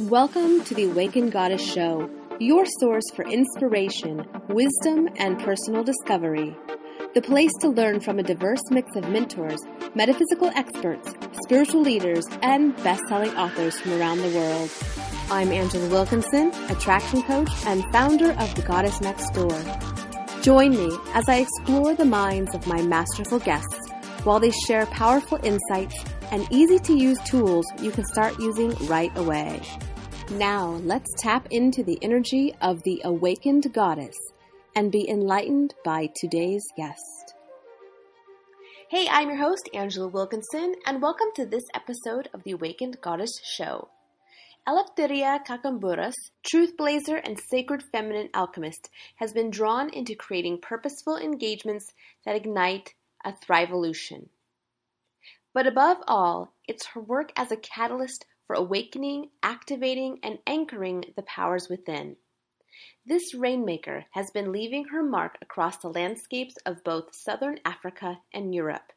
Welcome to the Awakened Goddess Show, your source for inspiration, wisdom, and personal discovery. The place to learn from a diverse mix of mentors, metaphysical experts, spiritual leaders, and best-selling authors from around the world. I'm Angela Wilkinson, attraction coach and founder of The Goddess Next Door. Join me as I explore the minds of my masterful guests while they share powerful insights and easy-to-use tools you can start using right away. Now, let's tap into the energy of the Awakened Goddess and be enlightened by today's guest. Hey, I'm your host, Angela Wilkinson, and welcome to this episode of the Awakened Goddess Show. Eleftheria Kakambouras, truth blazer and sacred feminine alchemist, has been drawn into creating purposeful engagements that ignite a thrivolution. But above all, it's her work as a catalyst for awakening, activating, and anchoring the powers within. This rainmaker has been leaving her mark across the landscapes of both Southern Africa and Europe.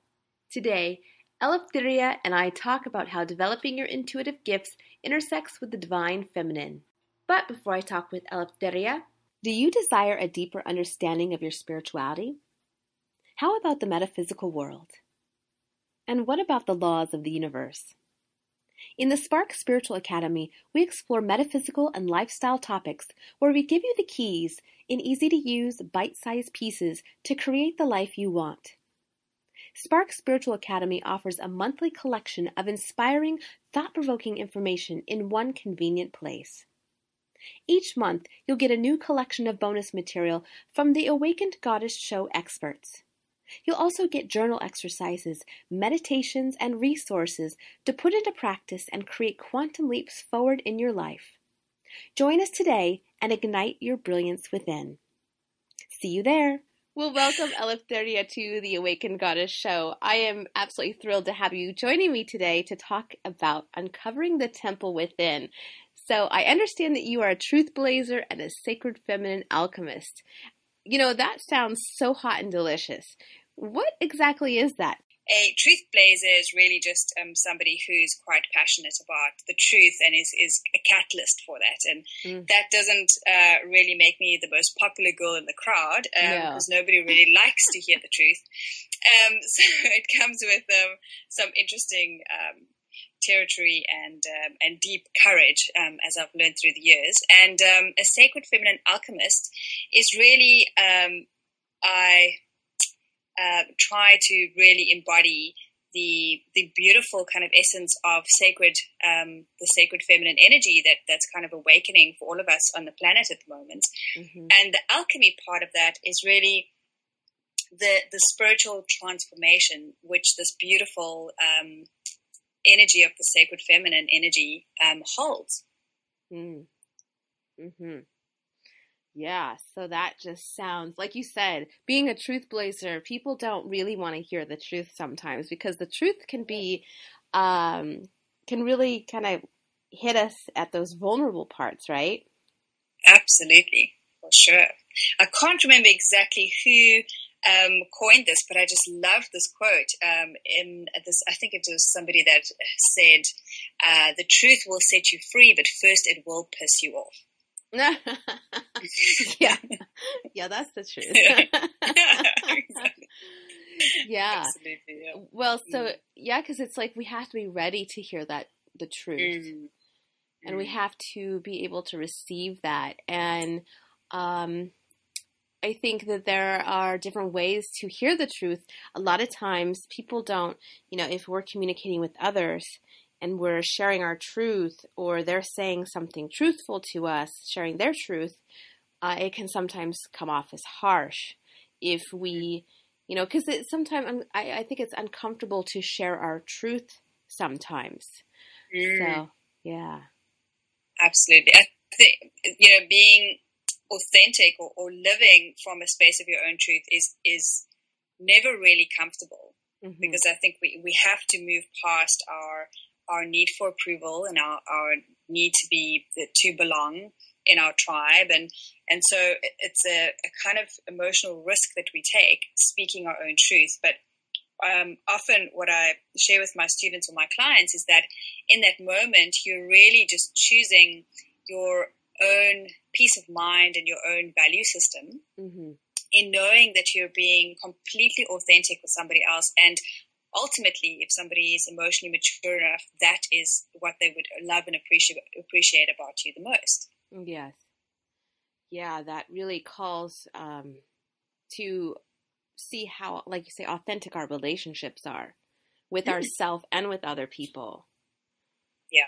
Today, Eleftheria and I talk about how developing your intuitive gifts intersects with the divine feminine. But before I talk with Eleftheria, do you desire a deeper understanding of your spirituality? How about the metaphysical world? And what about the laws of the universe? In the Spark Spiritual Academy, we explore metaphysical and lifestyle topics where we give you the keys in easy-to-use, bite-sized pieces to create the life you want. Spark Spiritual Academy offers a monthly collection of inspiring, thought-provoking information in one convenient place. Each month, you'll get a new collection of bonus material from the Awakened Goddess Show experts. You'll also get journal exercises, meditations, and resources to put into practice and create quantum leaps forward in your life. Join us today and ignite your brilliance within. See you there. Well, welcome, Eleftheria, to the Awakened Goddess Show. I am absolutely thrilled to have you joining me today to talk about uncovering the temple within. So I understand that you are a truth blazer and a sacred feminine alchemist. You know, that sounds so hot and delicious. What exactly is that? A truth blazer is really just somebody who's quite passionate about the truth and is a catalyst for that. And that doesn't really make me the most popular girl in the crowd because nobody really likes to hear the truth. So it comes with some interesting territory and deep courage, as I've learned through the years. And a sacred feminine alchemist is really, I try to really embody the beautiful kind of essence of the sacred feminine energy that's kind of awakening for all of us on the planet at the moment. Mm-hmm. And the alchemy part of that is really the spiritual transformation, which this beautiful energy of the sacred feminine energy holds. Mm-hmm. Yeah, so that just sounds, like you said, being a truth blazer, people don't really want to hear the truth sometimes because the truth can be, can really kind of hit us at those vulnerable parts, right? Absolutely, for sure. I can't remember exactly who coined this, but I just love this quote. I think it was somebody that said, "The truth will set you free, but first it will piss you off." yeah, that's the truth. Exactly. Yeah. Absolutely, yeah. Well, so because it's like we have to be ready to hear the truth, and we have to be able to receive that. And I think that there are different ways to hear the truth. A lot of times, people don't. If we're communicating with others and we're sharing our truth, or they're saying something truthful to us, sharing their truth, it can sometimes come off as harsh if we, because sometimes I think it's uncomfortable to share our truth sometimes. So, yeah. Absolutely. I think, being authentic or living from a space of your own truth is never really comfortable, because I think we have to move past our need for approval and our need to belong in our tribe. And so it's a kind of emotional risk that we take speaking our own truth. But often what I share with my students or my clients is that in that moment, you're really just choosing your own peace of mind and your own value system in knowing that you're being completely authentic with somebody else. And ultimately, if somebody is emotionally mature enough, that is what they would love and appreciate about you the most. Yes. Yeah, that really calls to see how, like you say, authentic our relationships are with ourselves and with other people. Yeah.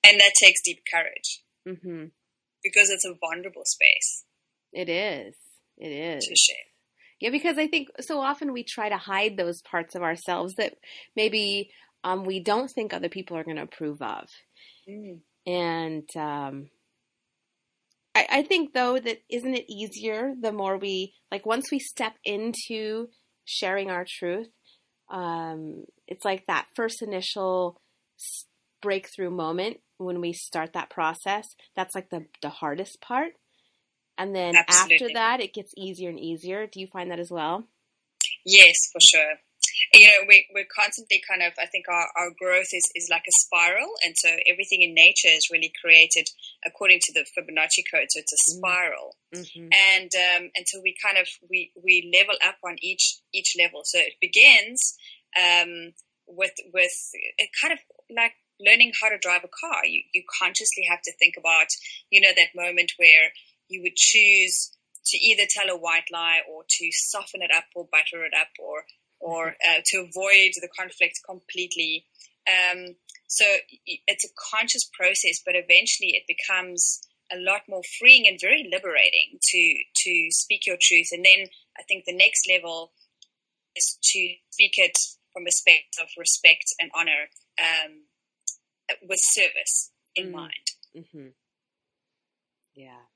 And that takes deep courage. Because it's a vulnerable space. It is. It is. To share. Yeah, because I think so often we try to hide those parts of ourselves that maybe we don't think other people are going to approve of. And I think, though, that isn't it easier the more we, like, once we step into sharing our truth, it's like that first initial breakthrough moment when we start that process. That's like the hardest part. And then after that, it gets easier and easier. Do you find that as well? Yes, for sure. You know, we're constantly kind of, I think our growth is like a spiral. And so everything in nature is really created according to the Fibonacci code. So it's a spiral. And so we kind of, we level up on each level. So it begins with it kind of like learning how to drive a car. You consciously have to think about, you know, that moment where you would choose to either tell a white lie or to soften it up or butter it up or to avoid the conflict completely. So it's a conscious process, but eventually it becomes a lot more freeing and very liberating to speak your truth. And then I think the next level is to speak it from a space of respect and honor, with service in mind. Yeah.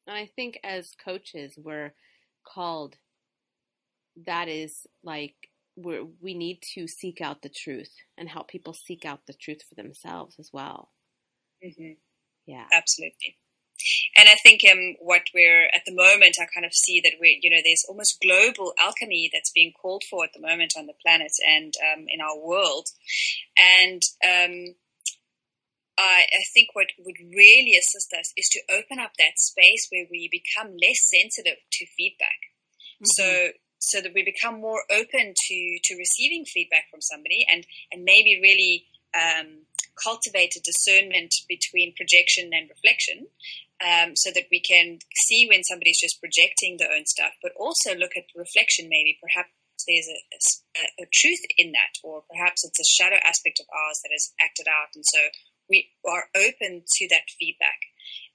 And I think as coaches, we're called, that is like, we need to seek out the truth and help people seek out the truth for themselves as well. Yeah. Absolutely. And I think what we're, at the moment, I kind of see that there's almost global alchemy that's being called for at the moment on the planet and in our world. And I think what would really assist us is to open up that space where we become less sensitive to feedback. So that we become more open to receiving feedback from somebody and maybe really cultivate a discernment between projection and reflection, so that we can see when somebody's just projecting their own stuff, but also look at reflection. Maybe perhaps there's a truth in that, or perhaps it's a shadow aspect of ours that is acted out. And so we are open to that feedback,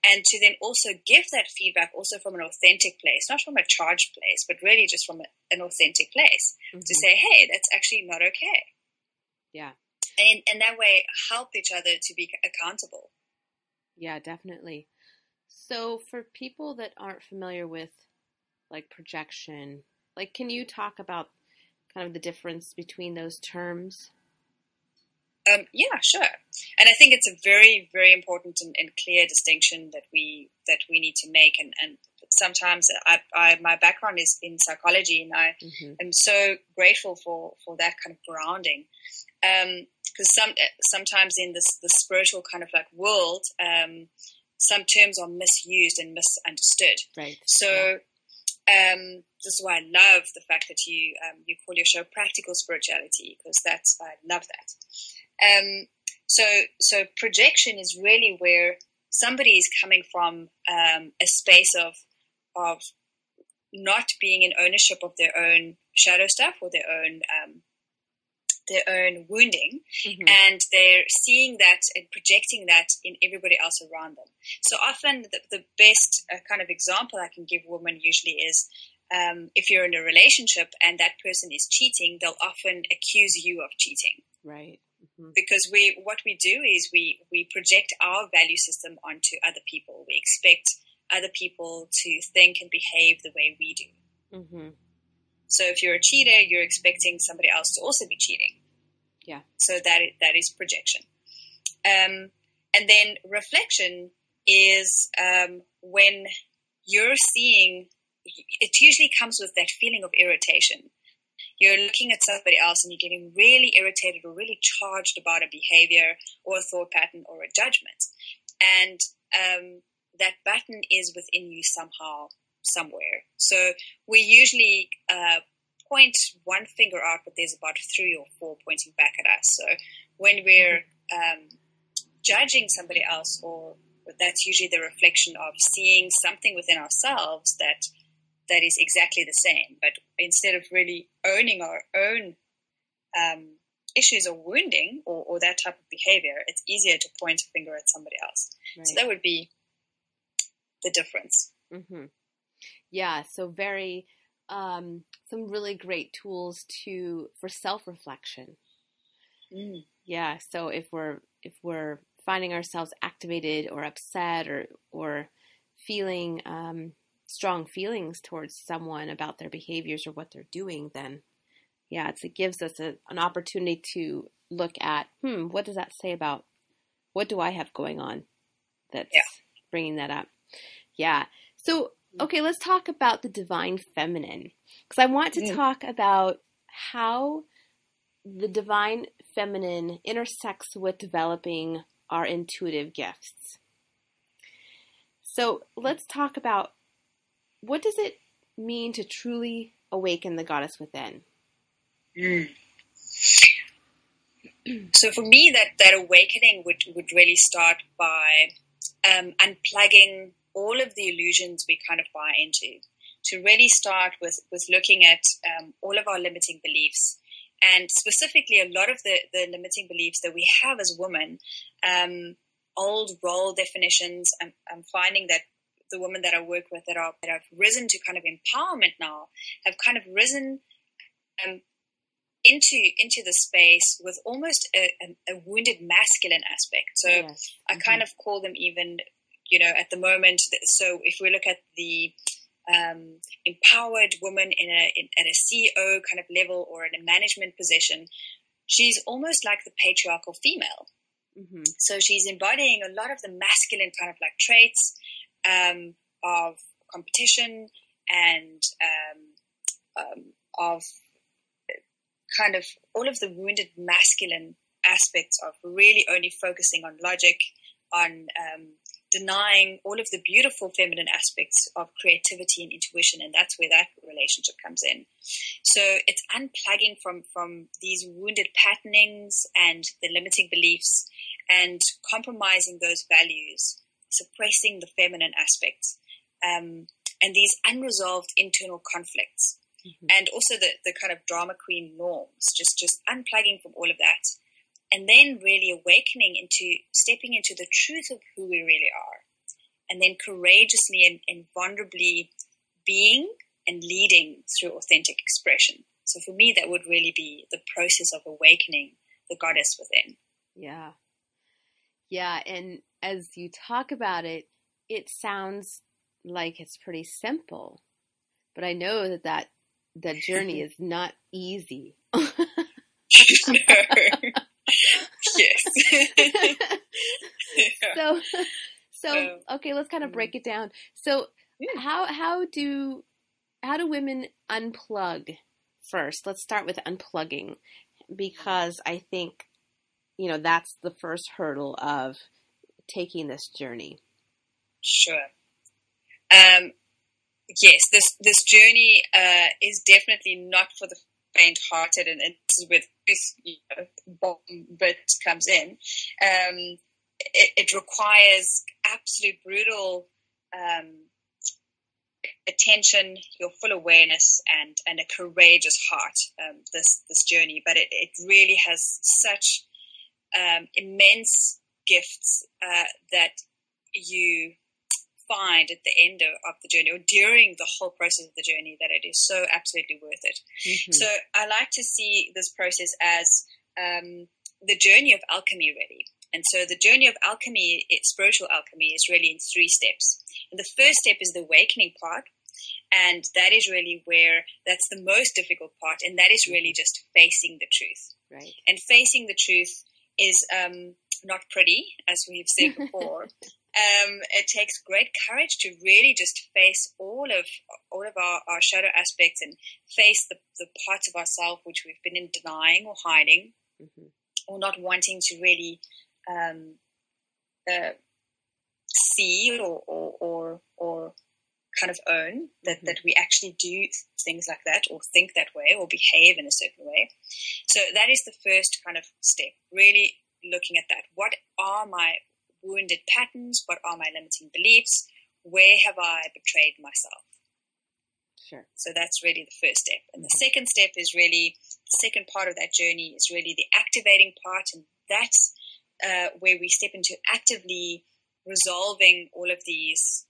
and to then also give that feedback also from an authentic place, not from a charged place, but really just from an authentic place, to say, hey, that's actually not okay. Yeah. And that way help each other to be accountable. Yeah, definitely. So for people that aren't familiar with like projection, like, can you talk about kind of the difference between those terms? Yeah, sure. And I think it's a very, very important and clear distinction that we need to make. And sometimes my background is in psychology, and I am so grateful for that kind of grounding. Because sometimes in the spiritual kind of like world, some terms are misused and misunderstood. Right. So this is why I love the fact that you call your show Practical Spirituality, because I love that. So projection is really where somebody is coming from a space of not being in ownership of their own shadow stuff or their own wounding, and they're seeing that and projecting that in everybody else around them. So often the best kind of example I can give women usually is if you're in a relationship and that person is cheating, they'll often accuse you of cheating. Right. Because what we do is we project our value system onto other people. We expect other people to think and behave the way we do. So if you're a cheater, you're expecting somebody else to also be cheating. Yeah. So that is projection. And then reflection is when you're seeing, it usually comes with that feeling of irritation. you're looking at somebody else and you're getting really irritated or really charged about a behavior or a thought pattern or a judgment. And that button is within you somehow, somewhere. So we usually point one finger out, but there's about 3 or 4 pointing back at us. So when we're judging somebody else, or that's usually the reflection of seeing something within ourselves that is exactly the same. But instead of really owning our own issues or wounding or that type of behavior, it's easier to point a finger at somebody else. Right. So that would be the difference. Mm-hmm. Yeah. So very, some really great tools for self-reflection. Mm. Yeah. So if we're finding ourselves activated or upset or feeling strong feelings towards someone about their behaviors or what they're doing, then it gives us an opportunity to look at, what does that say about what do I have going on that's bringing that up? Yeah. So, okay, let's talk about the divine feminine, because I want to talk about how the divine feminine intersects with developing our intuitive gifts. So let's talk about, what does it mean to truly awaken the goddess within? So for me, that awakening would really start by unplugging all of the illusions we kind of buy into, to really start with looking at all of our limiting beliefs, and specifically a lot of the limiting beliefs that we have as women, old role definitions. I'm finding that the women that I work with that have risen to kind of empowerment now have kind of risen into the space with almost a wounded masculine aspect. So I kind of call them even, at the moment. So if we look at the empowered woman at a CEO kind of level or in a management position, she's almost like the patriarchal female. Mm-hmm. So she's embodying a lot of the masculine kind of like traits of competition and of kind of all of the wounded masculine aspects of really only focusing on logic, on denying all of the beautiful feminine aspects of creativity and intuition, and that's where that relationship comes in. So it's unplugging from these wounded patternings and the limiting beliefs and compromising those values, suppressing the feminine aspects, and these unresolved internal conflicts. Mm-hmm. And also the kind of drama queen norms, just unplugging from all of that, and then really awakening stepping into the truth of who we really are, and then courageously and vulnerably being and leading through authentic expression. So for me, that would really be the process of awakening the goddess within. Yeah. Yeah, and as you talk about it, it sounds like it's pretty simple, but I know that journey is not easy. Yes. So okay, let's kind of break it down. So how do women unplug first? Let's start with unplugging, because I think that's the first hurdle of taking this journey. Sure. Yes, this journey is definitely not for the faint-hearted, and this is where this bottom bit comes in. It requires absolute brutal attention, your full awareness, and a courageous heart. This journey, but it really has such immense gifts that you find at the end of the journey, or during the whole process of the journey, that it is so absolutely worth it. Mm-hmm. So I like to see this process as the journey of alchemy, really. And so the journey of alchemy, spiritual alchemy, is really in 3 steps. And the first step is the awakening part, and that is really that's the most difficult part, and that is really just facing the truth. Right. And facing the truth is not pretty, as we've said before. It takes great courage to really just face all of our shadow aspects and face the parts of ourselves which we've been denying or hiding, or not wanting to really see or kind of own that we actually do things like that or think that way or behave in a certain way. So that is the first kind of step, really looking at that. What are my wounded patterns? What are my limiting beliefs? Where have I betrayed myself? Sure. So that's really the first step. And the second step is really, the second part of that journey is really the activating part. And that's where we step into actively resolving all of these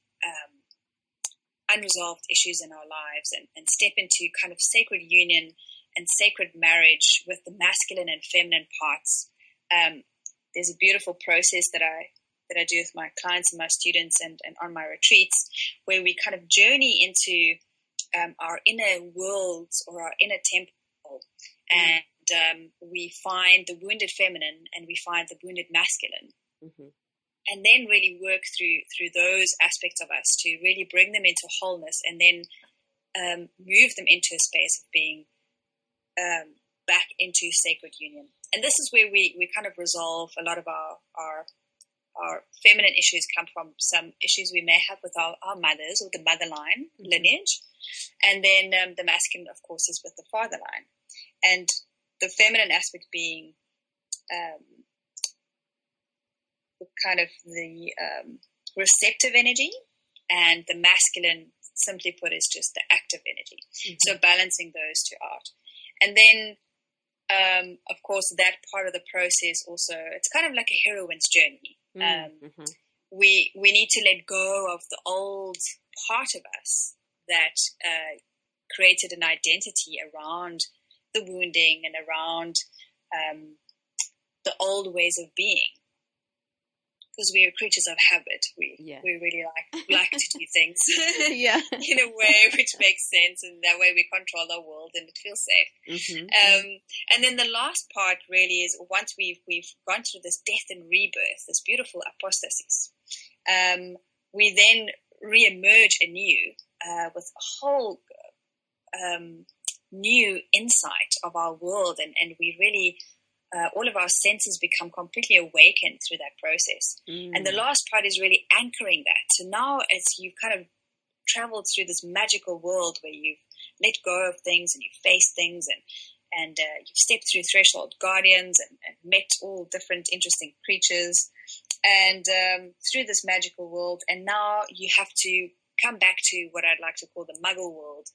unresolved issues in our lives and step into kind of sacred union and sacred marriage with the masculine and feminine parts. There's a beautiful process that I do with my clients and my students and on my retreats, where we kind of journey into our inner worlds or our inner temple, and we find the wounded feminine and we find the wounded masculine, and then really work through those aspects of us to really bring them into wholeness, and then move them into a space of being back into sacred union. And this is where we kind of resolve a lot of our feminine issues. Come from some issues we may have with our mothers or the mother line lineage. And then the masculine, of course, is with the father line. And the feminine aspect being kind of the receptive energy, and the masculine, simply put, is just the active energy. So balancing those two out. And then of course, that part of the process also, it's kind of like a heroine's journey. We need to let go of the old part of us that created an identity around the wounding and around the old ways of being. Because we are creatures of habit. We really like to do things in a way which makes sense, and that way we control our world and it feels safe. And then the last part really is, once we've gone through this death and rebirth, this beautiful apostasis, we then re-emerge anew with a whole new insight of our world, and we really all of our senses become completely awakened through that process. And the last part is really anchoring that. So now it's, you've kind of traveled through this magical world where you've let go of things and you face things, and you've stepped through threshold guardians and met all different interesting creatures and through this magical world. And now you have to come back to what I'd like to call the muggle world.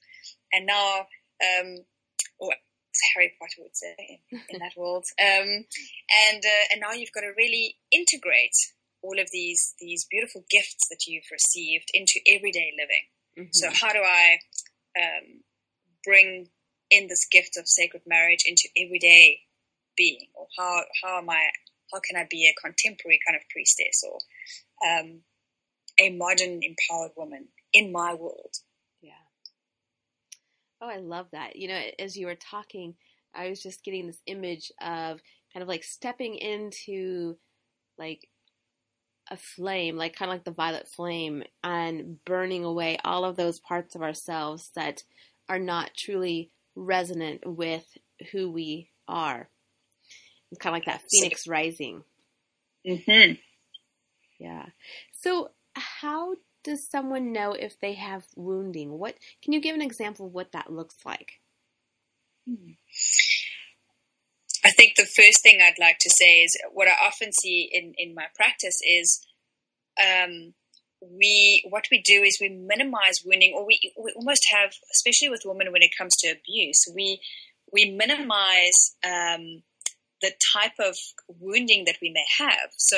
And now, or Harry Potter would say in that world, and now you've got to really integrate all of these beautiful gifts that you've received into everyday living. So how do I bring in this gift of sacred marriage into everyday being, or how can I be a contemporary kind of priestess, or a modern empowered woman in my world? Oh, I love that. You know, as you were talking, I was just getting this image of kind of like stepping into like a flame, like kind of like the violet flame, and burning away all of those parts of ourselves that are not truly resonant with who we are. It's kind of like that phoenix rising. Yeah. So how does someone know if they have wounding? What can you give an example of what that looks like? I think the first thing I'd like to say is what I often see in my practice is what we do is we minimize wounding, or we almost have, especially with women when it comes to abuse, we minimize the type of wounding that we may have. So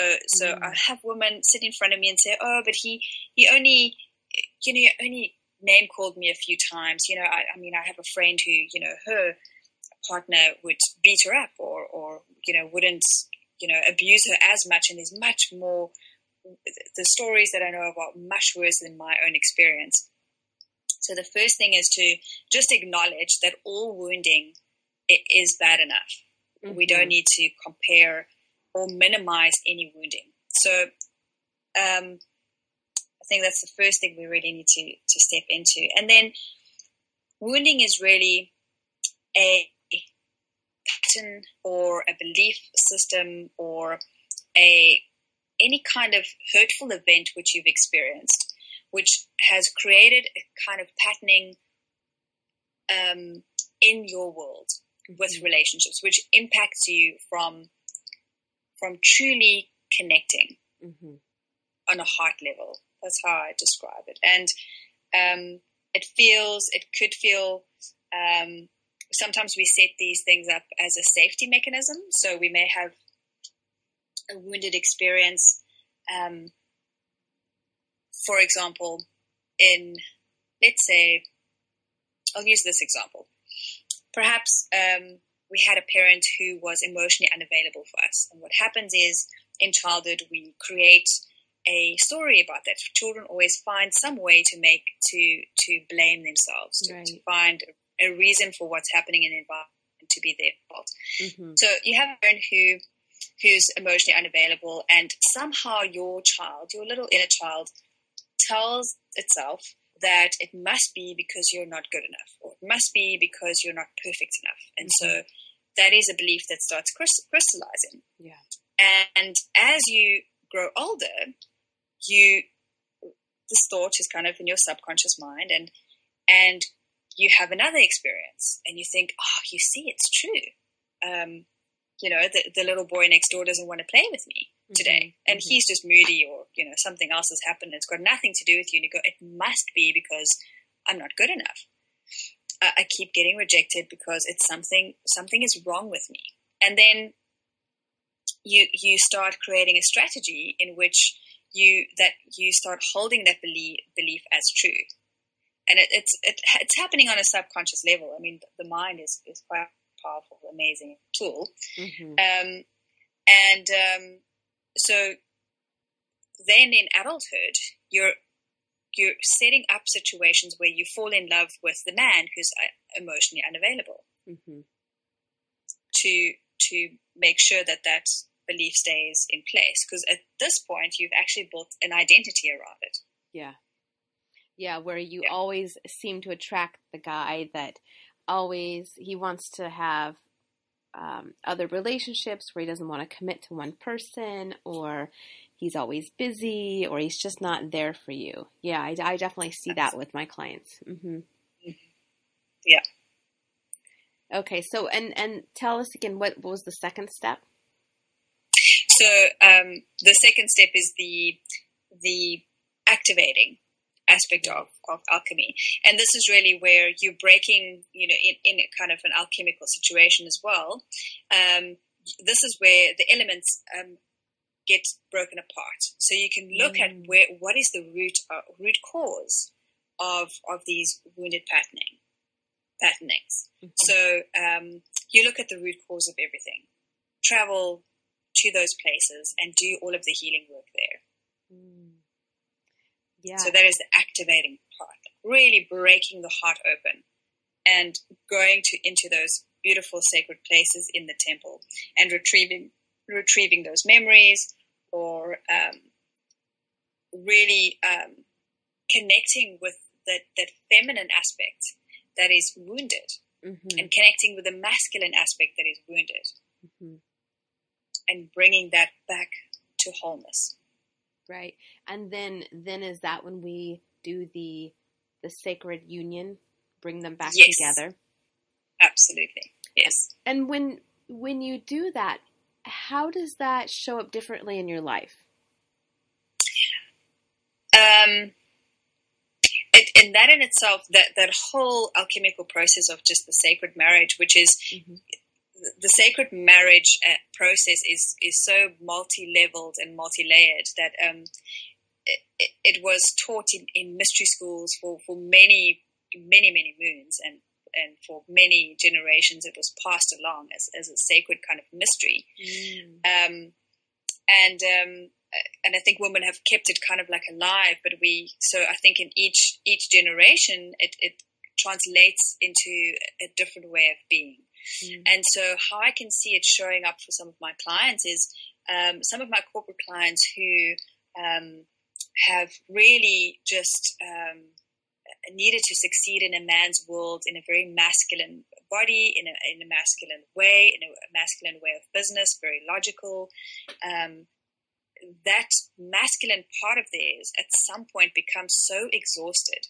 I have women sit in front of me and say, "Oh, but he only name called me a few times. I mean, I have a friend who, her partner would beat her up or wouldn't, abuse her as much, and is much more, the stories that I know about much worse than my own experience." So the first thing is to just acknowledge that all wounding is bad enough. We don't need to compare or minimize any wounding. So I think that's the first thing we really need to step into. And then wounding is really a pattern or a belief system or any kind of hurtful event which you've experienced, which has created a kind of patterning in your world with relationships, which impacts you from truly connecting on a heart level. That's how I describe it. And it could feel, sometimes we set these things up as a safety mechanism. So we may have a wounded experience, for example, let's say, I'll use this example. Perhaps we had a parent who was emotionally unavailable for us. And what happens is, in childhood, we create a story about that. Children always find some way to blame themselves, to find a reason for what's happening in the environment to be their fault. So you have a parent who's emotionally unavailable, and somehow your little inner child, tells itself that it must be because you're not good enough, or it must be because you're not perfect enough. And so that is a belief that starts crystallizing. Yeah. And as you grow older, this thought is kind of in your subconscious mind, and you have another experience, and you think, oh, you see, it's true. The little boy next door doesn't want to play with me today, and he's just moody, or something else has happened. It's got nothing to do with you, and you go, it must be because I'm not good enough. I keep getting rejected because it's something is wrong with me. And then you start creating a strategy in which you start holding that belief as true. And it's happening on a subconscious level. I mean, the mind is quite a powerful, amazing tool. So then in adulthood, you're setting up situations where you fall in love with the man who's emotionally unavailable, to make sure that belief stays in place. Because at this point, you've actually built an identity around it. Yeah, where you always seem to attract the guy that he wants to have other relationships, where he doesn't want to commit to one person, or he's always busy, or he's just not there for you. Yeah, I definitely see that with my clients. Yeah. Okay, so and tell us again, what was the second step? So the second step is the activating aspect of alchemy. And this is really where you're breaking, in a kind of an alchemical situation as well. This is where the elements get broken apart. So you can look at what is the root cause of these wounded patternings. So you look at the root cause of everything. Travel to those places and do all of the healing work there. Yeah. So that is the activating part, really breaking the heart open and going into those beautiful sacred places in the temple and retrieving those memories, or really connecting with that feminine aspect that is wounded, and connecting with the masculine aspect that is wounded, and bringing that back to wholeness. Right. And then is that when we do the sacred union, bring them back together? Absolutely. Yes. And when you do that, how does that show up differently in your life? And that in itself, that whole alchemical process of just the sacred marriage, which is the sacred marriage process is so multi-leveled and multi-layered that it was taught in mystery schools for many moons, and for many generations it was passed along as a sacred kind of mystery. And I think women have kept it kind of like alive, but so I think in each generation it translates into a different way of being. And so how I can see it showing up for some of my clients is some of my corporate clients who have really just needed to succeed in a man's world in a very masculine body, in a masculine way, in a masculine way of business, very logical. That masculine part of theirs at some point becomes so exhausted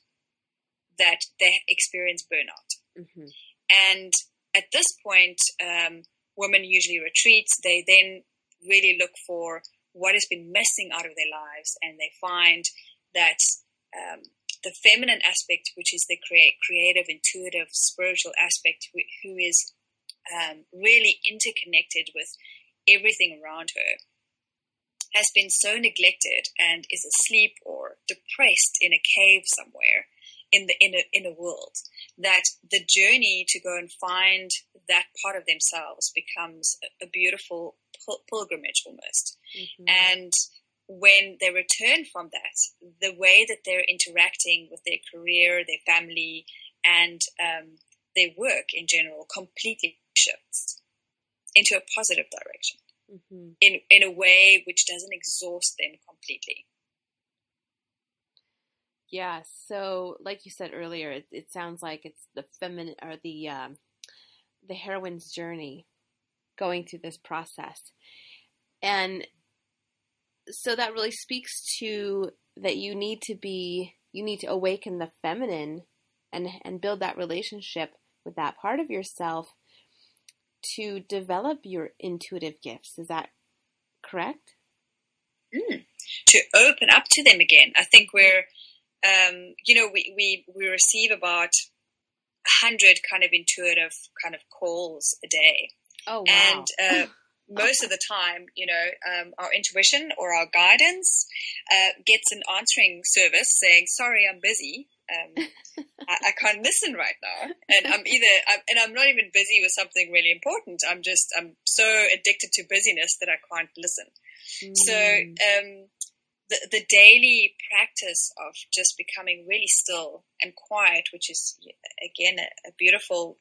that they experience burnout. Mm-hmm. And at this point, women usually retreat. They then really look for what has been missing out of their lives, and they find that the feminine aspect, which is the creative, intuitive, spiritual aspect, who is really interconnected with everything around her, has been so neglected and is asleep or depressed in a cave somewhere in the world, that the journey to go and find that part of themselves becomes a beautiful pilgrimage almost. Mm-hmm. And when they return from that, the way that they're interacting with their career, their family, and their work in general completely shifts into a positive direction. Mm-hmm. in a way which doesn't exhaust them completely. Yeah, so like you said earlier, it sounds like it's the feminine or the heroine's journey going through this process. And so that really speaks to that you need to awaken the feminine and build that relationship with that part of yourself to develop your intuitive gifts. Is that correct? To open up to them again. I think we're, we receive about 100 kind of intuitive kind of calls a day. Oh, wow. And most of the time, our intuition or our guidance gets an answering service saying, sorry, I'm busy. I can't listen right now, and I'm not even busy with something really important. I'm so addicted to busyness that I can't listen. So the daily practice of just becoming really still and quiet, which is again a beautiful.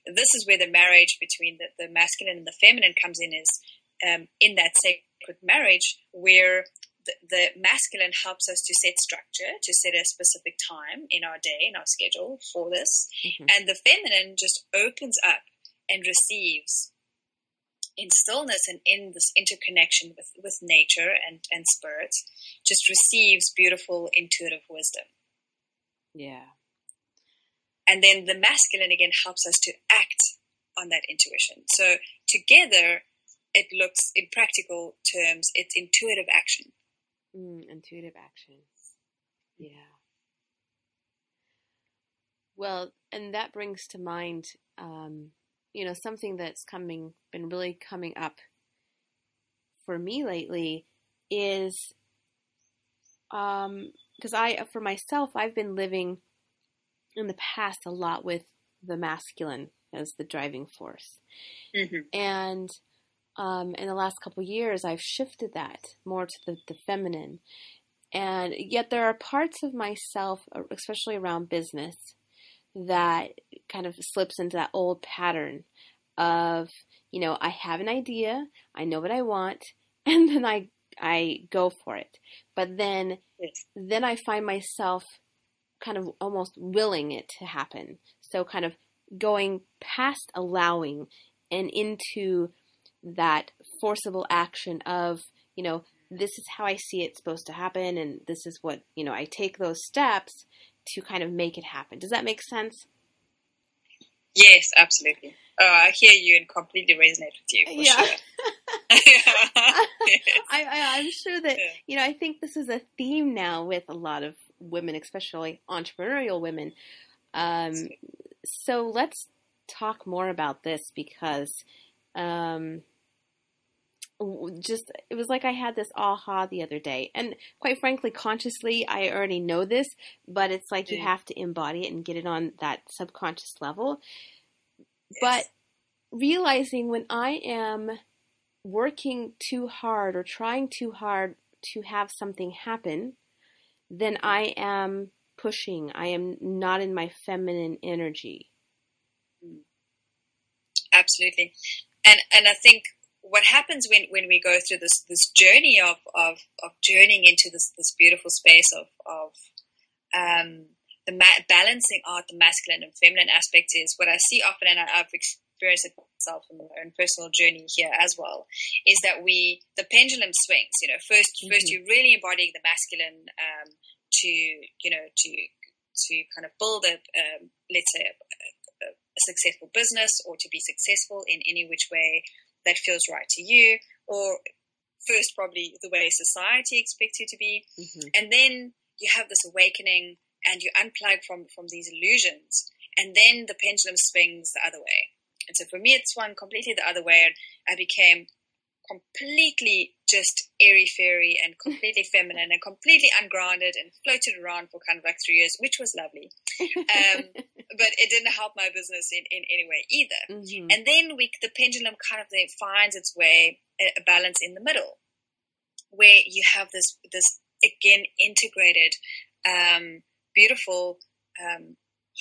This is where the marriage between the masculine and the feminine comes in. Is in that sacred marriage where the masculine helps us to set structure, to set a specific time in our day, in our schedule for this. Mm-hmm. And the feminine just opens up and receives in stillness and in this interconnection with nature and spirit, just receives beautiful intuitive wisdom. Yeah. And then the masculine again helps us to act on that intuition. So together, it looks, in practical terms, it's intuitive action. Intuitive action. Yeah. Well, and that brings to mind, something that's been really coming up for me lately is, because for myself, I've been living in the past a lot with the masculine as the driving force. Mm-hmm. And in the last couple of years, I've shifted that more to the feminine. And yet there are parts of myself, especially around business, that kind of slips into that old pattern of, I have an idea, I know what I want, and then I go for it. But then I find myself kind of almost willing it to happen. So kind of going past allowing and into that forcible action of, this is how I see it's supposed to happen, and this is what, I take those steps to kind of make it happen. Does that make sense? Yes, absolutely. I hear you and completely resonate with you. Yeah. Sure. I'm sure that, I think this is a theme now with a lot of women, especially entrepreneurial women. So let's talk more about this because, it was like I had this aha the other day, and quite frankly, consciously, I already know this, but it's like you have to embody it and get it on that subconscious level. Yes. But realizing when I am working too hard or trying too hard to have something happen, then I am pushing. I am not in my feminine energy. Absolutely. And I think what happens when we go through this journey of journeying into this beautiful space of balancing out the masculine and feminine aspects is what I see often, and I've experienced it myself in my own personal journey here as well, is that the pendulum swings. First you're really embodying the masculine to kind of build let's say a successful business, or to be successful in any which way that feels right to you, or first probably the way society expects you to be. And then you have this awakening and you unplug from these illusions, and then the pendulum swings the other way. And so for me, it swung completely the other way, and I became completely just airy-fairy and completely feminine and completely ungrounded, and floated around for kind of like 3 years, which was lovely. But it didn't help my business in any way either. And then the pendulum kind of then finds its way, a balance in the middle, where you have this again integrated, beautiful,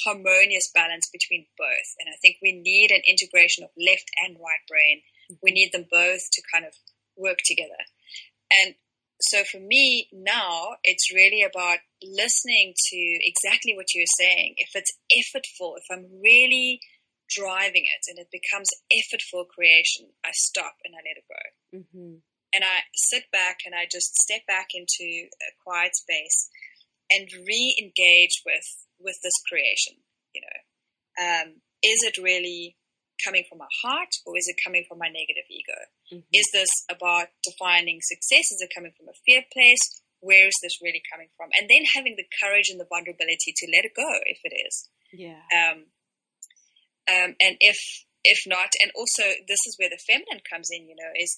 harmonious balance between both. And I think we need an integration of left and right brain. We need them both to kind of work together. And so for me now, it's really about listening to exactly what you're saying. If it's effortful, if I'm really driving it and it becomes effortful creation, I stop and I let it go. And I sit back and I just step back into a quiet space and re-engage with this creation. Is it really coming from my heart, or is it coming from my negative ego? Is this about defining success? Is it coming from a fear place? Where is this really coming from? And then having the courage and the vulnerability to let it go if it is. And if not, and also this is where the feminine comes in,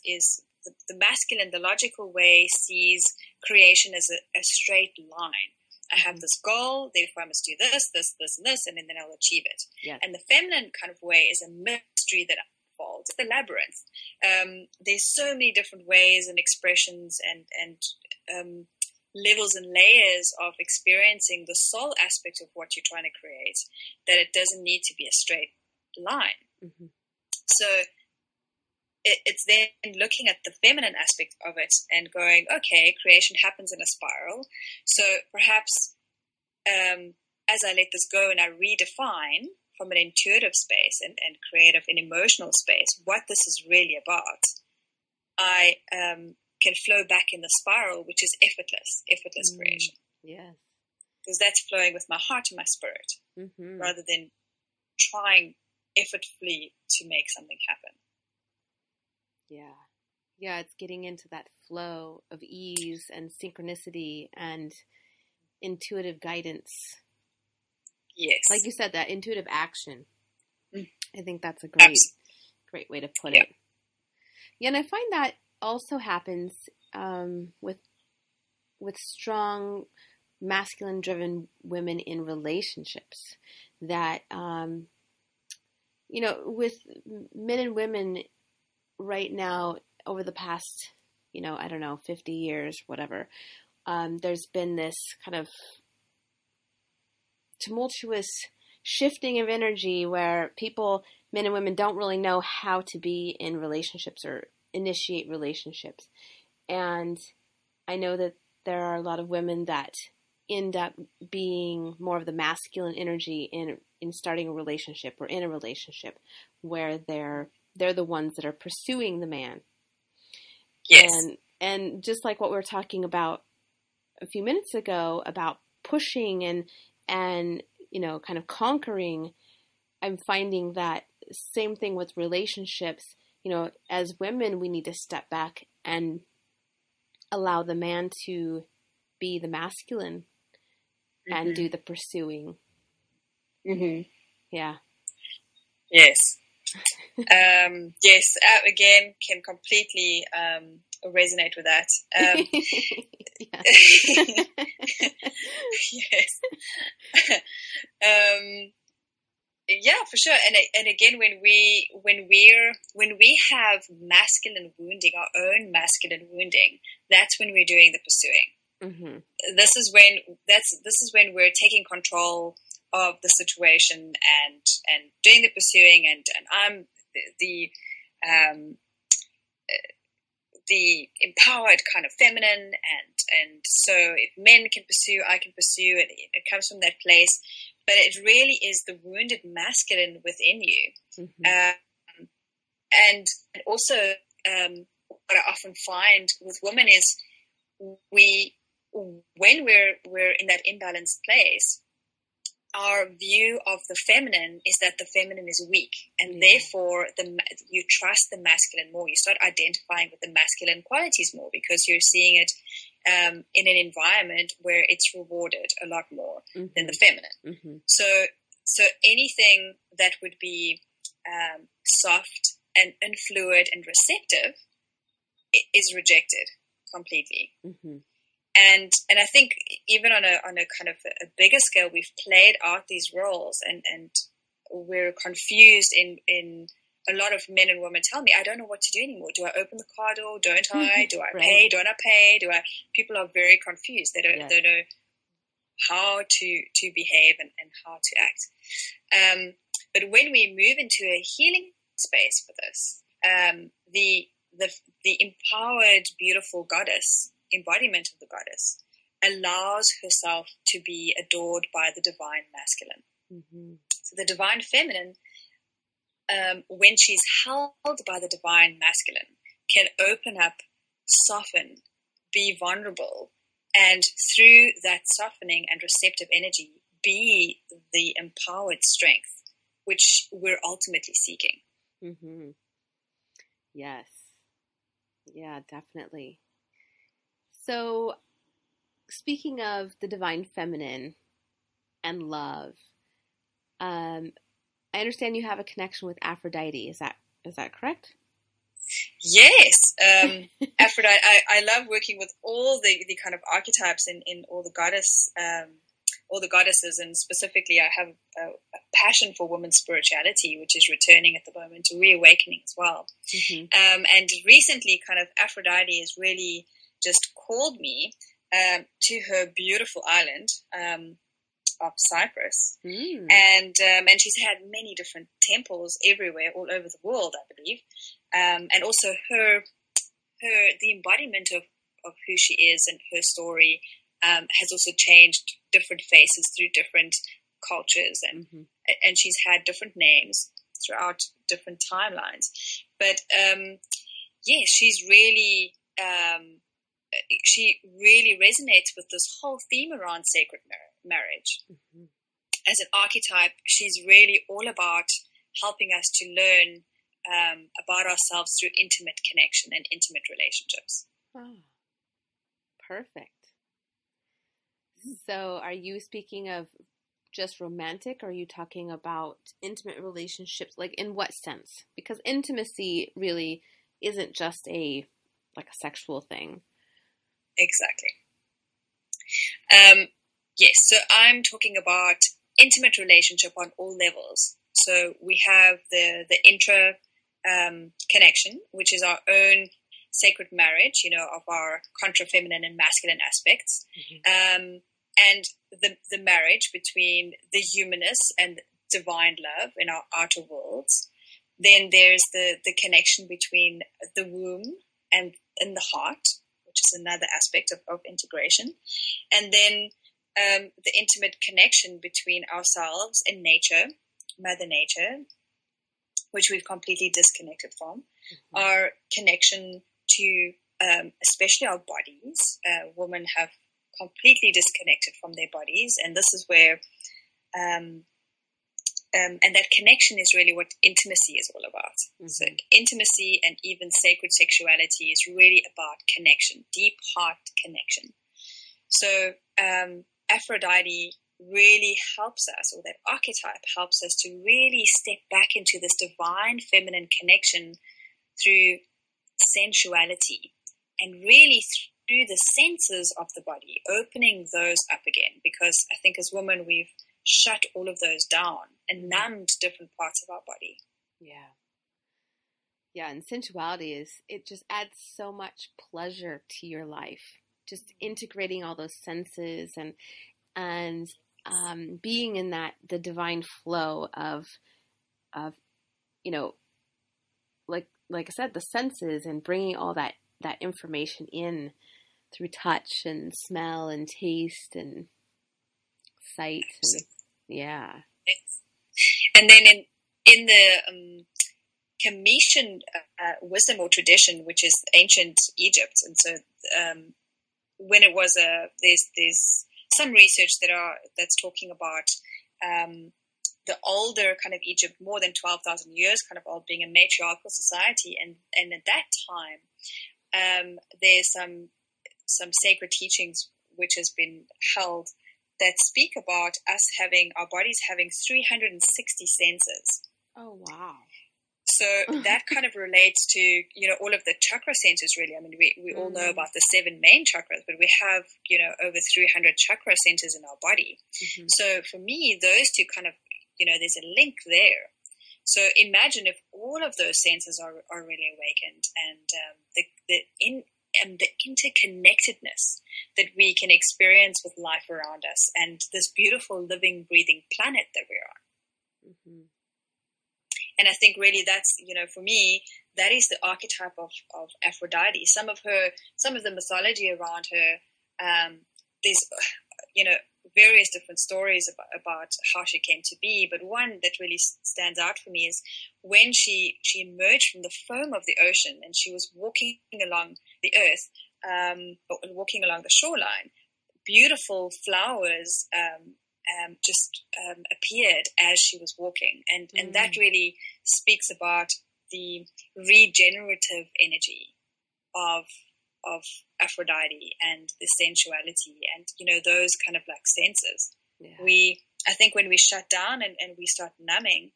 is the masculine, the logical way sees creation as a straight line. I have this goal, therefore I must do this, and this, and then I'll achieve it. And the feminine kind of way is a mystery that unfolds. It's the labyrinth. There's so many different ways and expressions and levels and layers of experiencing the soul aspect of what you're trying to create, that it doesn't need to be a straight line. So it's then looking at the feminine aspect of it and going, okay, creation happens in a spiral. So perhaps as I let this go and I redefine from an intuitive space and creative and emotional space what this is really about, I can flow back in the spiral, which is effortless creation. Because that's flowing with my heart and my spirit, rather than trying effortfully to make something happen. It's getting into that flow of ease and synchronicity and intuitive guidance. Like you said, that intuitive action. I think that's a great way to put it. And I find that also happens with strong masculine driven women in relationships, that with men and women right now, over the past, 50 years, whatever, there's been this kind of tumultuous shifting of energy where men and women don't really know how to be in relationships or initiate relationships. And I know that there are a lot of women that end up being more of the masculine energy in starting a relationship or in a relationship where they're the ones that are pursuing the man. And just like what we were talking about a few minutes ago about pushing and kind of conquering, I'm finding that same thing with relationships. As women, we need to step back and allow the man to be the masculine and do the pursuing. Yes. Again, can completely resonate with that. For sure. And again, when we have masculine wounding, our own masculine wounding, that's when we're doing the pursuing. This is when we're taking control of the situation and doing the pursuing, and I'm the empowered kind of feminine, and so if men can pursue, I can pursue it. It comes from that place, but it really is the wounded masculine within you. And also, what I often find with women is when we're in that imbalanced place, our view of the feminine is that the feminine is weak, and therefore you trust the masculine more. You start identifying with the masculine qualities more because you're seeing it in an environment where it's rewarded a lot more than the feminine. So anything that would be soft and fluid and receptive is rejected completely. And I think even on a kind of a bigger scale, we've played out these roles, and we're confused in a lot of men and women tell me, I don't know what to do anymore. Do I open the car door? Don't I? Do I pay? Don't I pay? People are very confused. They don't know how to behave and how to act. But when we move into a healing space for this, the empowered, beautiful goddess, embodiment of the goddess, allows herself to be adored by the divine masculine. So the divine feminine, when she's held by the divine masculine, can open up, soften, be vulnerable, and through that softening and receptive energy, be the empowered strength, which we're ultimately seeking. Yes. Yeah, definitely. So, speaking of the divine feminine and love, I understand you have a connection with Aphrodite. Is that correct? Yes, Aphrodite. I love working with all the kind of archetypes in all the goddesses, and specifically, I have a passion for women's spirituality, which is returning at the moment, reawakening as well. And recently, kind of Aphrodite has really just called me to her beautiful island of Cyprus, and she's had many different temples everywhere, all over the world, I believe, and also the embodiment of who she is and her story has also changed different faces through different cultures, and she's had different names throughout different timelines. But she's really she really resonates with this whole theme around sacred marriage. As an archetype, she's really all about helping us to learn about ourselves through intimate connection and intimate relationships. Oh, perfect. So are you speaking of just romantic, or are you talking about intimate relationships? Like, in what sense? Because intimacy really isn't just a sexual thing. Exactly. Yes, so I'm talking about intimate relationship on all levels. So we have the intra connection, which is our own sacred marriage, of our contra feminine and masculine aspects, and the marriage between the humanist and divine love in our outer worlds. Then there's the connection between the womb and the heart, which is another aspect of integration. And then the intimate connection between ourselves and nature, Mother Nature, which we've completely disconnected from. Our connection to especially our bodies. Women have completely disconnected from their bodies, and this is where and that connection is really what intimacy is all about. So intimacy and even sacred sexuality is really about connection, deep heart connection. So Aphrodite really helps us, or that archetype helps us to really step back into this divine feminine connection through sensuality, and really through the senses of the body, opening those up again, because I think as women we've shut all of those down and numbed different parts of our body. Yeah, and sensuality it just adds so much pleasure to your life, just integrating all those senses and being in the divine flow of like I said, the senses, and bringing all that that information in through touch and smell and taste and sight. And, yeah. And then in the Commission wisdom or tradition, which is ancient Egypt, and so when it was there's some research that's talking about the older kind of Egypt, more than 12,000 years kind of old, being a matriarchal society, and at that time there's some sacred teachings which has been held that speak about us having our bodies having 360 senses. Oh wow. So that kind of relates to, all of the chakra centers, really. I mean, we all know about the 7 main chakras, but we have, over 300 chakra centers in our body. Mm-hmm. So for me, those two kind of, there's a link there. So imagine if all of those senses are really awakened, and the interconnectedness that we can experience with life around us and this beautiful living, breathing planet that we're on. Mm-hmm. And I think really that's, for me, that is the archetype of Aphrodite. Some of the mythology around her, there's, various different stories about how she came to be. But one that really stands out for me is when she emerged from the foam of the ocean and she was walking along the earth, walking along the shoreline. Beautiful flowers just appeared as she was walking, and that really speaks about the regenerative energy of Aphrodite and the sensuality and those kind of like senses. Yeah. I think when we shut down and we start numbing,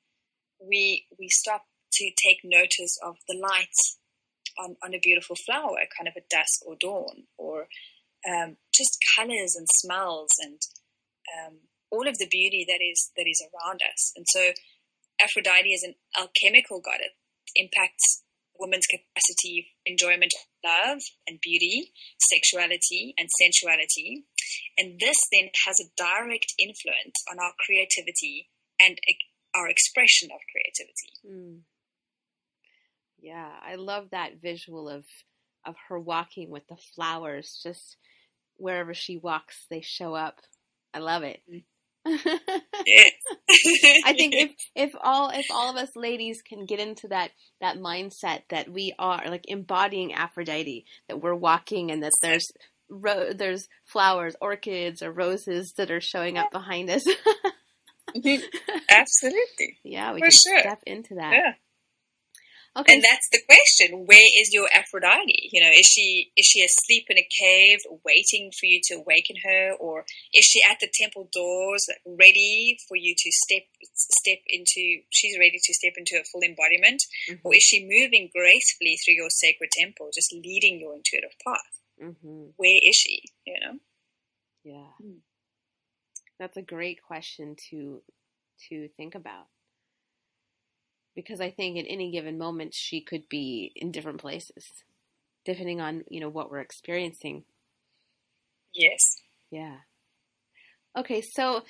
we stop to take notice of the lights on a beautiful flower, kind of at dusk or dawn, or just colors and smells and all of the beauty that is around us. And so Aphrodite is an alchemical goddess. It impacts women's capacity for enjoyment of love and beauty, sexuality and sensuality. And this then has a direct influence on our creativity and our expression of creativity. Mm. Yeah, I love that visual of her walking with the flowers. Just wherever she walks, they show up. I love it. Yes. I think if all of us ladies can get into that mindset that we are like embodying Aphrodite, that we're walking and that there's flowers, orchids or roses that are showing up behind us. Absolutely. Yeah, we can step into that. Yeah. Okay. And that's the question. Where is your Aphrodite? Is she asleep in a cave waiting for you to awaken her? Or is she at the temple doors ready for you to step into, she's ready to step into a full embodiment? Mm-hmm. Or is she moving gracefully through your sacred temple, just leading your intuitive path? Mm-hmm. Where is she, Yeah. That's a great question to think about. Because I think at any given moment she could be in different places, depending on, what we're experiencing. Yes. Yeah. Okay, so,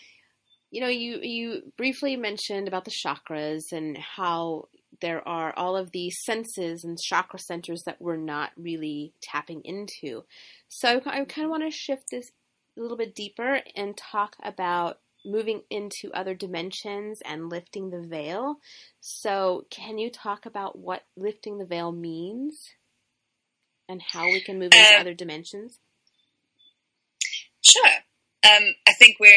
you briefly mentioned about the chakras and how there are all of these senses and chakra centers that we're not really tapping into. So I kind of want to shift this a little bit deeper and talk about moving into other dimensions and lifting the veil. So can you talk about what lifting the veil means and how we can move into other dimensions? Sure. I think we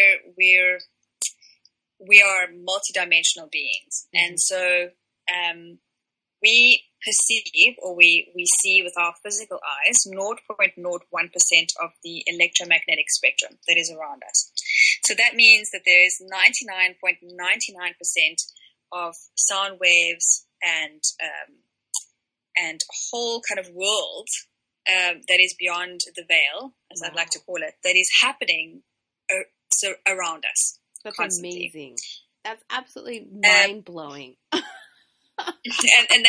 are multidimensional beings. Mm-hmm. And so we perceive or we see with our physical eyes 0.01% of the electromagnetic spectrum that is around us. So that means that there is 99.99% of sound waves and a whole kind of world that is beyond the veil, as I'd like to call it, that is happening around us. That's constantly. Amazing. That's absolutely mind-blowing. and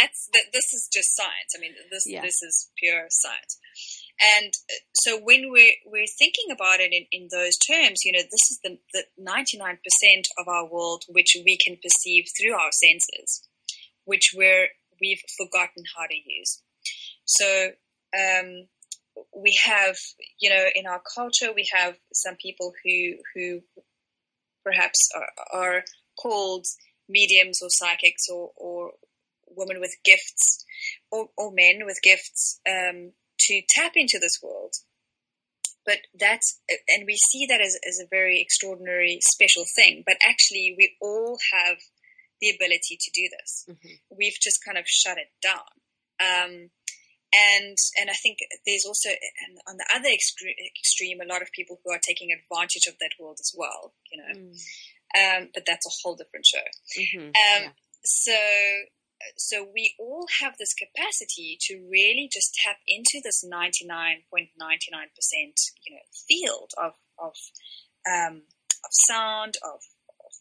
this is just science. I mean, this is pure science. And so when we're thinking about it in those terms, this is the 99% of our world which we can perceive through our senses, which we've forgotten how to use. So we have, in our culture, we have some people who perhaps are called mediums or psychics or women with gifts or men with gifts to tap into this world. But and we see that as a very extraordinary, special thing. But actually, we all have the ability to do this. Mm-hmm. We've just kind of shut it down. And I think there's also, on the other extreme, a lot of people who are taking advantage of that world as well, but that's a whole different show. Mm-hmm. So we all have this capacity to really just tap into this 99.99%, field of sound, of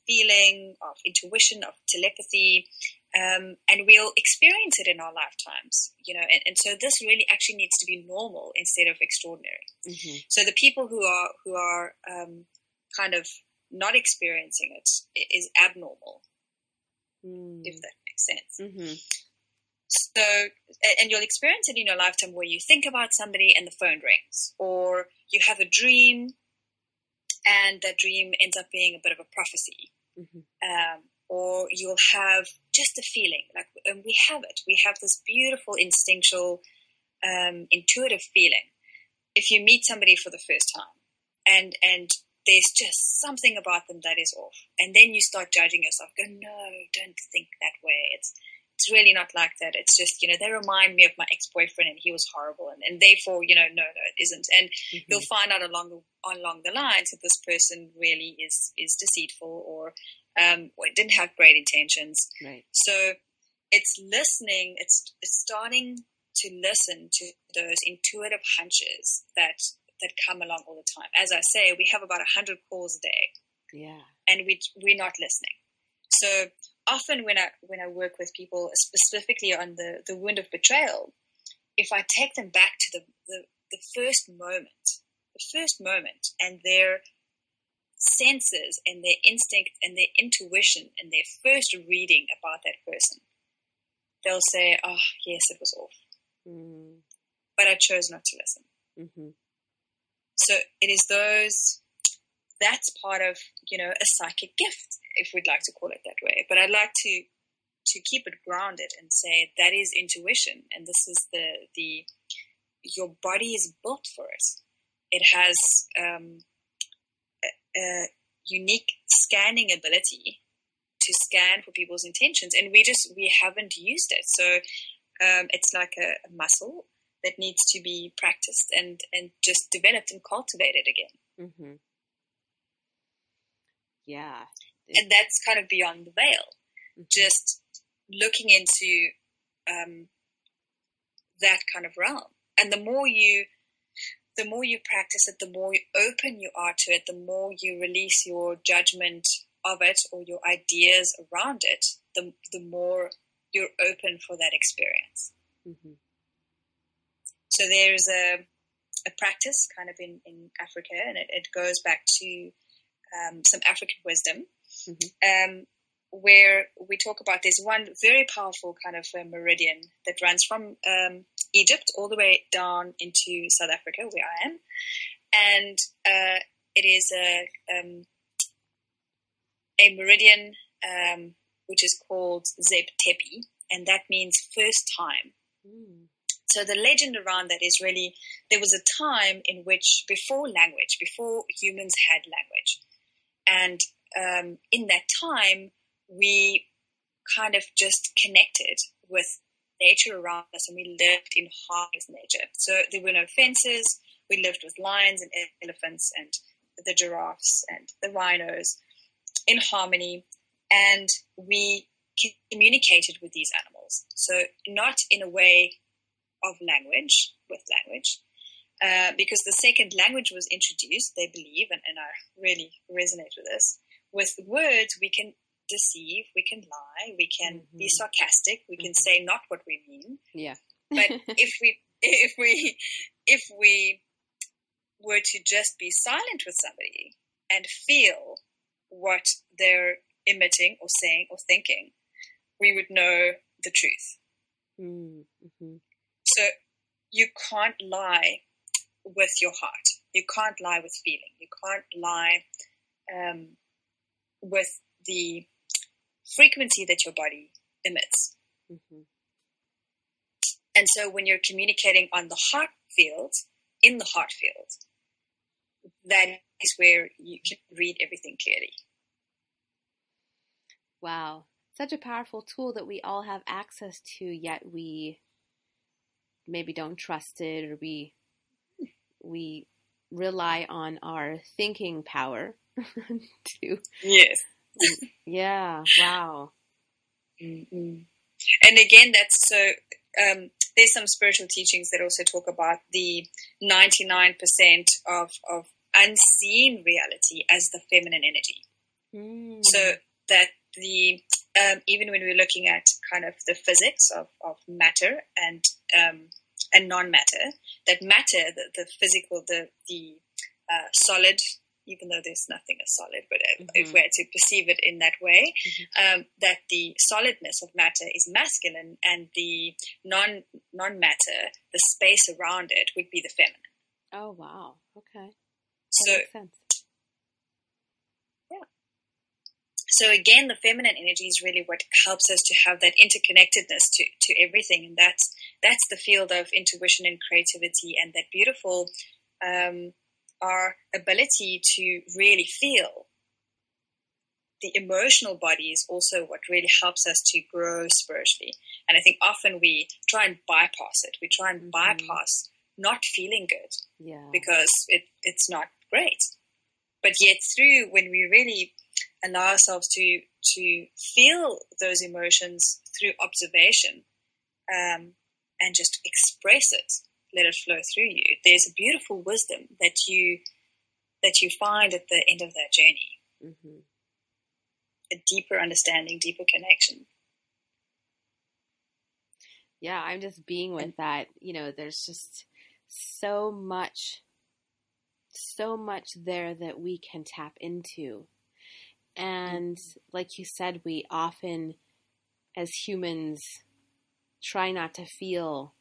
feeling, of intuition, of telepathy, and we'll experience it in our lifetimes, and so this really actually needs to be normal instead of extraordinary. Mm-hmm. So the people who are kind of not experiencing it is abnormal, if that makes sense. Mm-hmm. So, and you'll experience it in your lifetime where you think about somebody and the phone rings, or you have a dream and that dream ends up being a bit of a prophecy. Mm-hmm. Or you'll have just a feeling, and we have it. We have this beautiful, instinctual, intuitive feeling. If you meet somebody for the first time, and there's just something about them that is off, and then you start judging yourself. Go, no, don't think that way. It's really not like that. It's just, they remind me of my ex-boyfriend, and he was horrible, and therefore, no, it isn't. And mm-hmm. you'll find out along the lines that this person really is deceitful, or didn't have great intentions. Right. So it's listening. It's starting to listen to those intuitive hunches that come along all the time. As I say, we have about 100 calls a day. Yeah. And we're not listening. So often when I work with people, specifically on the wound of betrayal, if I take them back to the first moment, and their senses and their instinct and their intuition and their first reading about that person, they'll say, oh, yes, it was off. Mm. But I chose not to listen. Mm-hmm. So it is that's part of, a psychic gift, if we'd like to call it that way. But I'd like to keep it grounded and say that is intuition. And this is your body is built for it. It has a unique scanning ability to scan for people's intentions. And we haven't used it. So it's like a muscle that needs to be practiced and just developed and cultivated again. Mm-hmm. Yeah. And that's kind of beyond the veil. Mm-hmm. Just looking into that kind of realm. And the more you practice it, the more open you are to it, the more you release your judgment of it or your ideas around it, the more you're open for that experience. Mm-hmm. So there's a practice kind of in Africa, and it goes back to some African wisdom, mm-hmm. Where we talk about this one very powerful kind of meridian that runs from Egypt all the way down into South Africa, where I am. And it is a meridian which is called Zeb Tepi, and that means first time. Mm. So the legend around that is really, there was a time in which before humans had language. And in that time, we kind of just connected with nature around us, and we lived in harmony with nature. So there were no fences. We lived with lions and elephants and the giraffes and the rhinos in harmony, and we communicated with these animals. So not in a way of language, because the second language was introduced, they believe, and I really resonate with this. With words, we can deceive, we can lie, we can mm-hmm. be sarcastic, we can mm-hmm. say not what we mean. Yeah. But if we were to just be silent with somebody and feel what they're emitting or saying or thinking, we would know the truth. Mm-hmm. So you can't lie with your heart. You can't lie with feeling. You can't lie with the frequency that your body emits. Mm-hmm. And so when you're communicating on the heart field, in the heart field, that is where you can read everything clearly. Wow. Such a powerful tool that we all have access to, yet we maybe don't trust it, or we rely on our thinking power to. Yes. Yeah. Wow. Mm-hmm. And again, that's so, there's some spiritual teachings that also talk about the 99% of unseen reality as the feminine energy. Mm. So that the, even when we're looking at kind of the physics of matter and non-matter, that matter, the physical, the solid, even though there's nothing as solid, but if we're to perceive it in that way, that the solidness of matter is masculine, and the non-matter, the space around it, would be the feminine. Oh, wow. Okay. So, that makes sense. Yeah. So again, the feminine energy is really what helps us to have that interconnectedness to everything, and that's the field of intuition and creativity, and that beautiful our ability to really feel. The emotional body is also what really helps us to grow spiritually. And I think often we try and bypass it. We try and bypass not feeling good because it's not great. But yet through, when we really allow ourselves to feel those emotions through observation and just express it, let it flow through you, there's a beautiful wisdom that you find at the end of that journey. Mm-hmm. A deeper understanding, deeper connection. Yeah, I'm just being with that. There's just so much there that we can tap into. And like you said, we often, as humans, try not to feel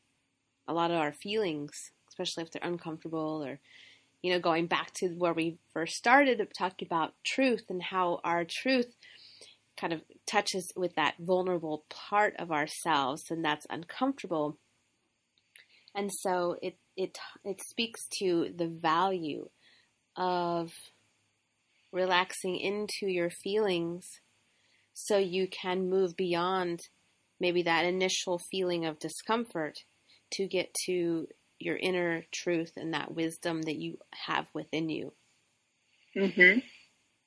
a lot of our feelings, especially if they're uncomfortable, or, going back to where we first started talking about truth, and how our truth kind of touches with that vulnerable part of ourselves, and that's uncomfortable. And so it speaks to the value of relaxing into your feelings, so you can move beyond maybe that initial feeling of discomfort to get to your inner truth and that wisdom that you have within you. Mm-hmm.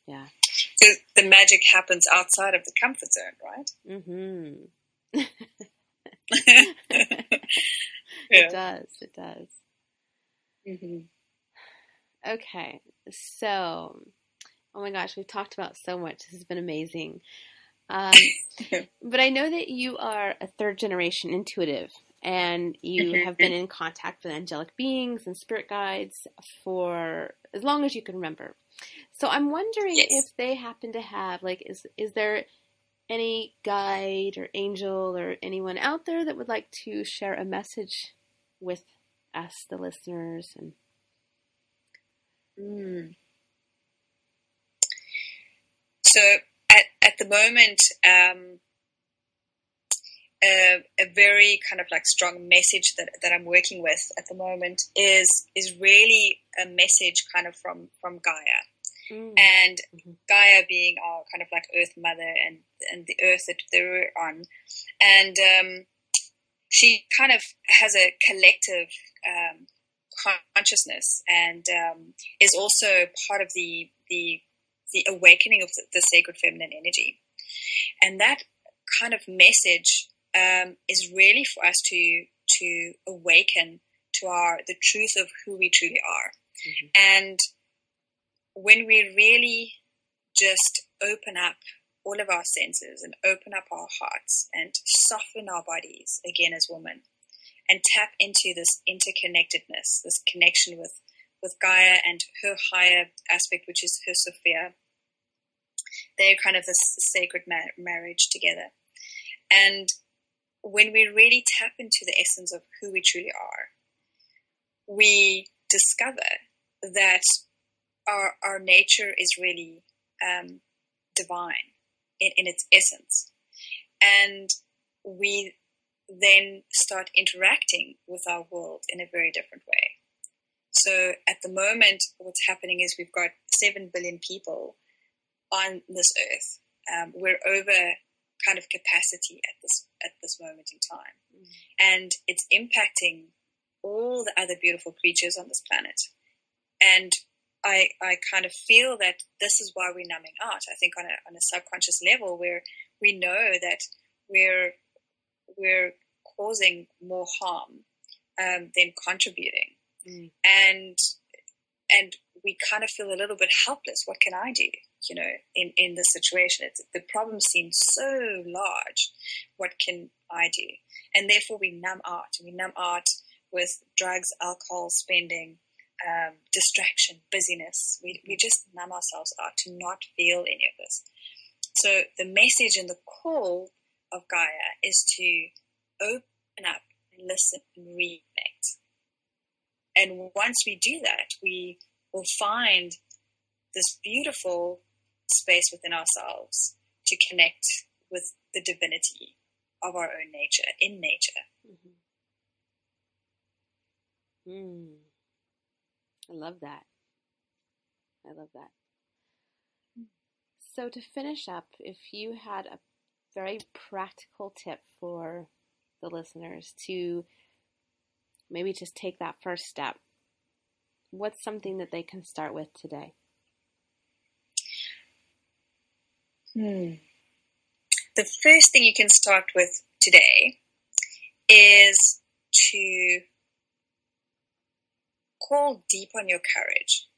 Yeah. So the magic happens outside of the comfort zone, right? Mm-hmm. Yeah. It does. Mm-hmm. Okay. So, oh my gosh, we've talked about so much. This has been amazing. But I know that you are a third generation intuitive, and you have been in contact with angelic beings and spirit guides for as long as you can remember. So I'm wondering if they happen to have, is there any guide or angel or anyone out there that would like to share a message with us, the listeners? And So at the moment, a very kind of strong message that I'm working with at the moment is really a message kind of from Gaia. And Gaia being our kind of Earth Mother, and the earth that we're on. And she kind of has a collective consciousness, and is also part of the awakening of the sacred feminine energy. And that kind of message is really for us to awaken to the truth of who we truly are. And when we really just open up all of our senses and open up our hearts and soften our bodies again as women, and tap into this interconnectedness, this connection with Gaia and her higher aspect, which is her Sophia, they're kind of this sacred marriage together. And when we really tap into the essence of who we truly are, we discover that our nature is really divine in its essence. And we then start interacting with our world in a very different way. So at the moment, what's happening is we've got 7 billion people on this earth. We're over kind of capacity at this moment in time. And it's impacting all the other beautiful creatures on this planet. And I kind of feel that this is why we're numbing out. I think on a subconscious level, where we know that we're causing more harm than contributing. And we kind of feel a little bit helpless. What can I do, in this situation? The problem seems so large. What can I do? And therefore we numb out. We numb out with drugs, alcohol, spending, distraction, busyness. We just numb ourselves out to not feel any of this. So the message and the call of Gaia is to open up and listen and reconnect. And once we do that, we will find this beautiful space within ourselves to connect with the divinity of our own nature, in nature. I love that. So to finish up, if you had a very practical tip for the listeners to maybe just take that first step, what's something that they can start with today? The first thing you can start with today is to call deep on your courage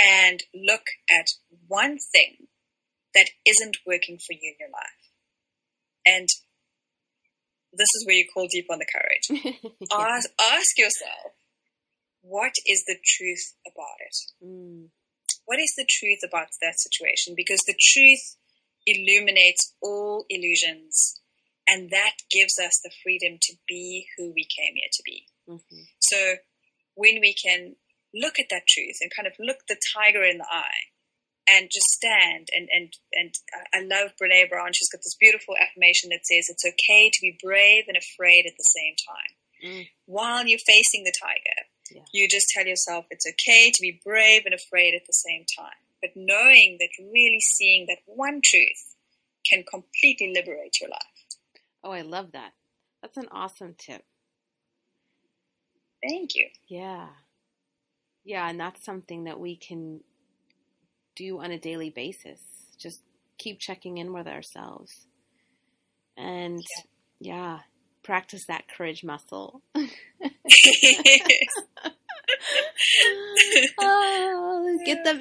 and look at one thing that isn't working for you in your life. And this is where you call deep on the courage. Ask yourself, what is the truth about it? What is the truth about that situation? Because the truth illuminates all illusions, and that gives us the freedom to be who we came here to be. So when we can look at that truth and kind of look the tiger in the eye and just stand, and I love Brene Brown. She's got this beautiful affirmation that says it's okay to be brave and afraid at the same time. While you're facing the tiger, you just tell yourself it's okay to be brave and afraid at the same time. But knowing that, really seeing that one truth can completely liberate your life. Oh, I love that. That's an awesome tip. Thank you. Yeah, and that's something that we can do on a daily basis. Just keep checking in with ourselves. And practice that courage muscle.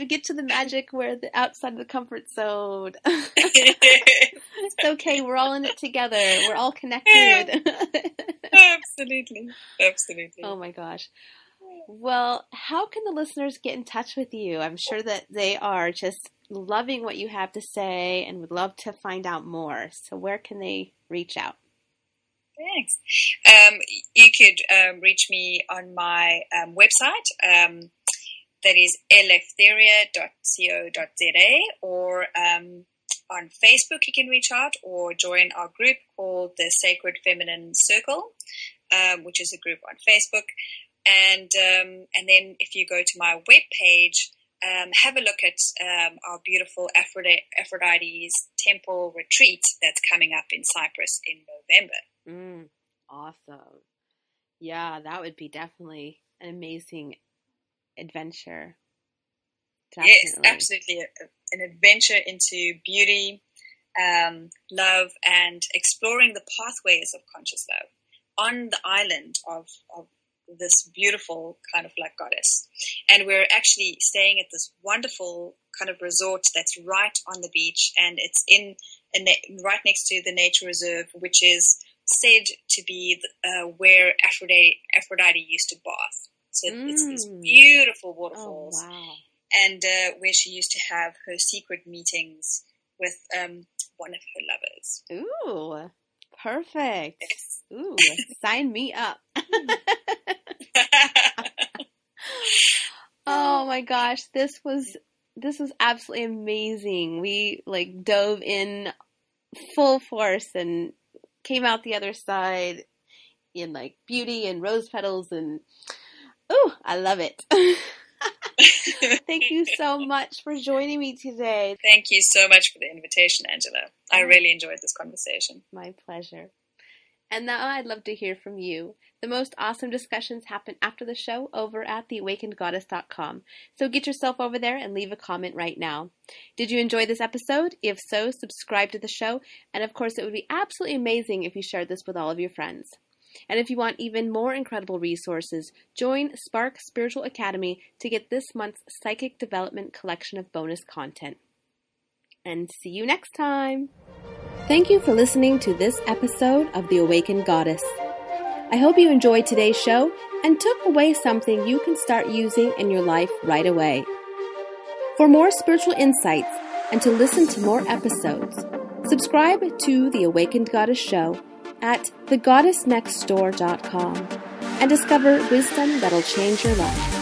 Get to the magic where the outside of the comfort zone. It's okay. We're all in it together. We're all connected. Absolutely. Oh my gosh. Well, how can the listeners get in touch with you? I'm sure that they are just loving what you have to say and would love to find out more. So where can they reach out? Thanks. You could reach me on my website. That is eleftheria.co.za, or on Facebook you can reach out or join our group called the Sacred Feminine Circle, which is a group on Facebook. And then if you go to my webpage, have a look at our beautiful Aphrodite's temple retreat that's coming up in Cyprus in November. Awesome. Yeah, that would be definitely an amazing adventure. Definitely. Yes, absolutely. An adventure into beauty, love, and exploring the pathways of conscious love on the island of this beautiful kind of like goddess. And we're actually staying at this wonderful kind of resort that's right on the beach, and it's right next to the nature reserve, which is said to be where Aphrodite used to bath. So it's these beautiful waterfalls. Oh, wow. And where she used to have her secret meetings with one of her lovers. Ooh, perfect. Yes. Ooh, sign me up. Oh my gosh, this was absolutely amazing. We like dove in full force and came out the other side in like beauty and rose petals, and ooh, I love it. Thank you so much for joining me today. Thank you so much for the invitation, Angela. I really enjoyed this conversation. My pleasure. And now I'd love to hear from you. The most awesome discussions happen after the show over at theawakenedgoddess.com. So get yourself over there and leave a comment right now. Did you enjoy this episode? If so, subscribe to the show. And of course, it would be absolutely amazing if you shared this with all of your friends. And if you want even more incredible resources, join Spark Spiritual Academy to get this month's Psychic Development collection of bonus content. And see you next time! Thank you for listening to this episode of The Awakened Goddess. I hope you enjoyed today's show and took away something you can start using in your life right away. For more spiritual insights and to listen to more episodes, subscribe to The Awakened Goddess Show at thegoddessnextdoor.com and discover wisdom that'll change your life.